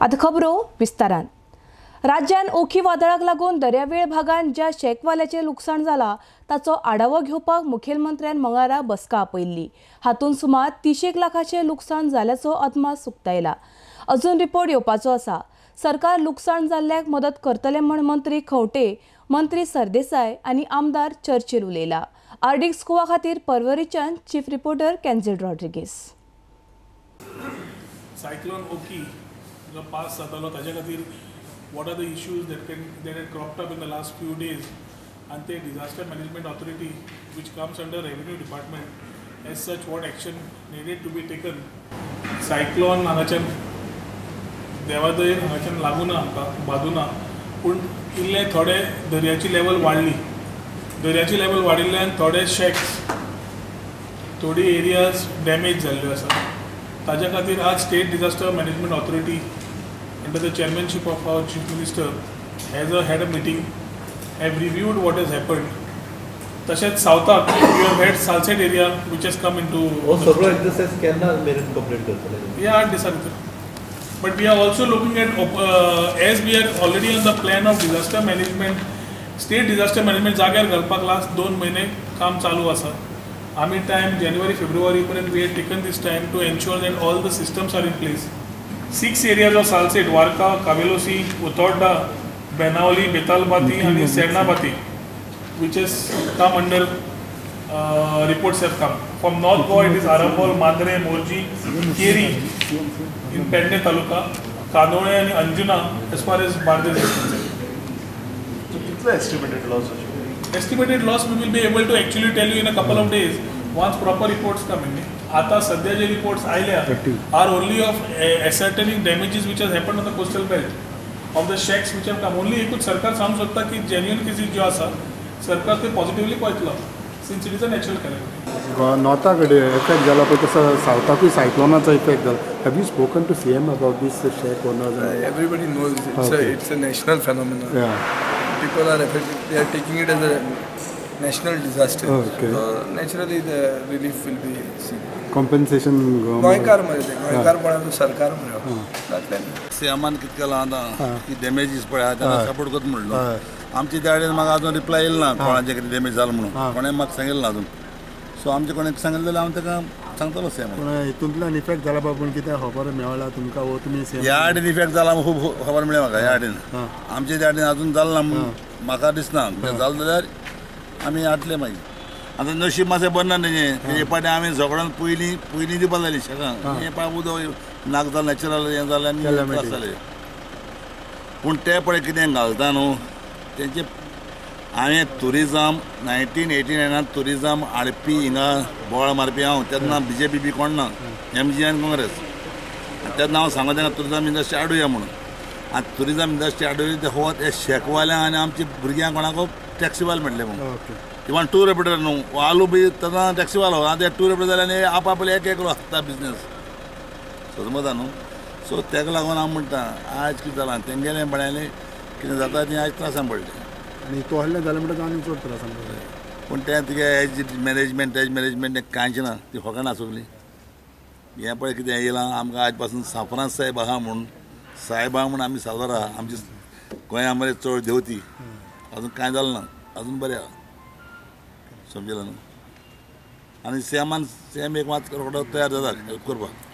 आता खबरो विस्तारान। राज्यान ओखी वादळाक लागून दर्यावेळ भागात ज्या शेकवाल्याचे लुकसाण जाला ताचो आढावो घेवपाक मुखेलमंत्र्यान मंगळारा बसका आपयल्ली। हातून सुमार 30 लाखाचे लुकसाण जाल्याचो अदमास उक्तायला। अजून रिपोर्ट येवपाचो आसा। सरकार लुकसाण जाल्ल्याक मदत करतले म्हण मंत्री खंवटे, मंत्री सरदेसाय आनी आमदार चर्चेर उलयला। आर्डिक्स गोवा खातीर परवरीच्यान चीफ रिपोर्टर केन्झिल रॉड्रिगीस। सायक्लोन ओकी जो पास जातालो ताजे खातीर what are the issues that had cropped up in the last few days, and the disaster management authority which comes under revenue department, as such what action needed to be taken. Cyclone हांगाच्यान देवादयेन हांगाच्यान लागूना आमकां बादुना, पूण इल्ले थोडे दर्याची level वाडली। दर्याची level वाडिल्ल्यान थोडे shakes थोडी एरियाज डॅमेज जाल्ल्यो आसा। ताजे खातीर आज state disaster management authority under the chairmanship of our chief minister has had a meeting, have reviewed what has happened. Tashet Southak we have had Salset area which has come into सगळं exercise केन्ना मेरेन complete करतले? Yeah, 8 दिसांनी. But we are also looking at as we are already on the plan of disaster management, state disaster management जाग्यार घालपाक last 2 महिने काम चालू आसा। आमी टाइम January February पर्यंत we had taken this time to ensure that all the systems are in place. 6 areas of Salset, Warka, Kavelosi, Utorda, Benauli, Betalbati and Sernabati, which has come under reports have come. From North Goa it is Arambol, Mandre, Morji, Keri in Penne Taluka, Kanole and Anjuna as far as Bardes is concerned. So what's the estimated loss? Estimated loss we will be able to actually tell you in a couple of days once proper reports come in. आता सध्या जे reports आयल्या are only of ascertaining damages which has happened on the coastal belt of the shacks which have come. Only एकूच सरकार सांगू शकता की genuine cases ज्यो आसा सरकार ते पॉझिटिव्हली पळयतलो since it is a natural calamity. नॉर्था कडेन इफेक्ट जाला पळय तसो सावथाकूय सायक्लोनाचो इफेक्ट जाला। Have you spoken to CM about this shack owners? Everybody knows it's a national phenomenon. People are affected. They are taking it as a national disaster. So naturally the relief will be seen. Compensation गोंयकार म्हणजे गोंयकारपणाचो सरकार म्हणून सीएमान कितें केलां आतां की डॅमेजीस पळय ताका सपोर्ट करता म्हणलो। आमचे त्या कडेन म्हाका अजून रिप्लाय येयलो ना कोणाचें कितें डॅमेज जालां म्हणून, कोणें म्हाका सांगिल्लें ना अजून। सो आमचे कोणें सांगिल्लें जाल्यार हांव ताका सांगतलो सीएम। पूण हितूंतल्यान इफेक्ट जाला पूण कितें खबर मेळ्ळा तुमकां वो तुमी सीएम? ह्या वाटेन इफेक्ट जाला खूब खबर मेळ्ळी म्हाका ह्या वाटेन। आमचे त्या वाटेन अजून जालें ना म्हणून म्हाका दिसना, जालें जाल्यार आमी हाडटले मागीर। आतां नशीब मातशें बरें ना तेजें, हे पाटी आमी झगडून पयलीं दिवपाक जाली शेकांक, हे पाय उदक नाक जालें नॅचरल हें जालें आनी त्रास जाले। पूण ते पळय कितें घालता न्हू तेंचे हांवें टुरिजम 1989 टुरिजम हाडपी हिंगा बोवाळ मारपी हांव, तेन्ना BJP बी कोण ना, MGN काँग्रेस। तेन्ना हांव सांगो तेंका टुरिजम इंडस्ट्री हाडुया म्हणून। आतां टुरिजम इंडस्ट्री हाडुया ते हो ते शेकवाल्यांक आनी आमच्या भुरग्यांक कोणाक टॅक्सीवाल म्हणले म्हणून। इवन टूर ऑपरेटर न्हू आलू बी तेन्ना टॅक्सीवालो, आतां टूर ऑपरेटर जाल्यार आपापले एक आसता बिजनेस समजता न्हू। सो तेका लागून हांव म्हणटा आयज कितें जालां तेंगेलें म्हळ्यालें कितें जाता तें आयज त्रासान पडलें आनी तो आहलें जालें म्हणटा आनी चड त्रासान पडलें। पूण तें तुगे एज मॅनेजमेंट कांयच ना, ती फकाणां सगलीं। हें पळय कितें येयलां आमकां आयज पासून साफरान साहेब आहा म्हूण म्हूण आमी सादर आहा, आमची गोंया मरे चड देंवती, अजून कांय जालें ना, अजून बरें आहा समजलें न्हू। आनी सीएम एक मात रोखडो तयार जाता हेल्प करपाक।